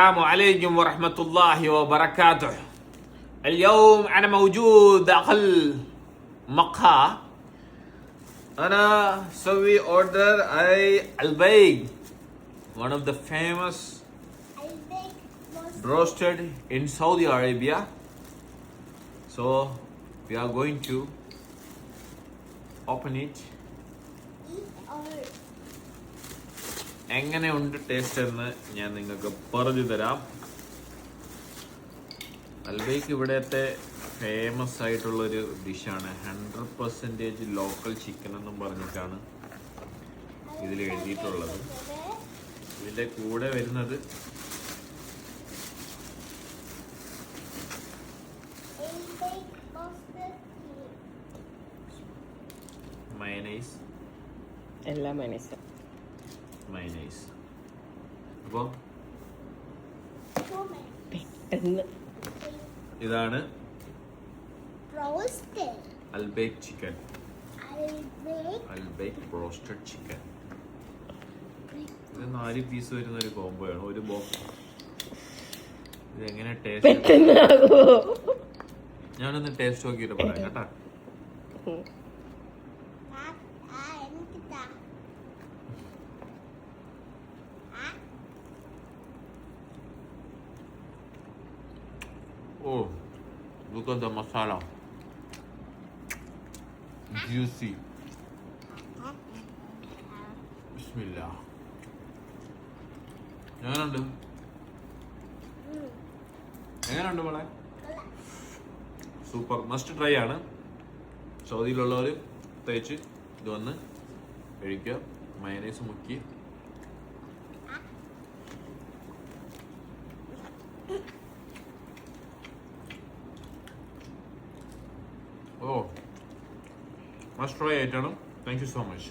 السلام عليكم ورحمة الله وبركاته. اليوم أنا موجود داخل مقهى. أنا سوي order البيك, one of the famous roasted in Saudi Arabia. So we are going to open it. എങ്ങനെയുണ്ട് taste എന്ന് ഞാൻ നിങ്ങൾക്ക് പറഞ്ഞു തരാം. അൽബൈക്ക് ഇവിടത്തെ ഫേമസ് ആയിട്ടുള്ളൊരു ഡിഷാണ്. 100% ലോക്കൽ ചിക്കൻ എന്നും പറഞ്ഞിട്ടാണ് ഇതിൽ എഴുതിയിട്ടുള്ളത്. ഇതിൻ്റെ കൂടെ വരുന്നത് മയനൈസ്, എല്ലാ മയനൈസ്. അപ്പോൾ ഇതാണ് Albaik chicken, Albaik roasted chicken. ഇത് 4 പീസ് വരുന്ന ഒരു കോംബോയാണ്, ഒരു ബോക്സ്. ഇതെങ്ങനെ ടേസ്റ്റ്, ഞാനൊന്ന് ടേസ്റ്റ് നോക്കിയിട്ട് പറയാം കേട്ടാ. Oh, look at the masala. Juicy. Bismillah. എങ്ങനെയുണ്ട് മോളെ? സൂപ്പർ, മസ്റ്റ് ട്രൈ ആണ്. സൗദിയിലുള്ളവർ തേച്ച് ഇത് വന്ന് കഴിക്കുക. മയനൈസ് മുക്കി must try ആയിട്ടാണ്. Thank you so much.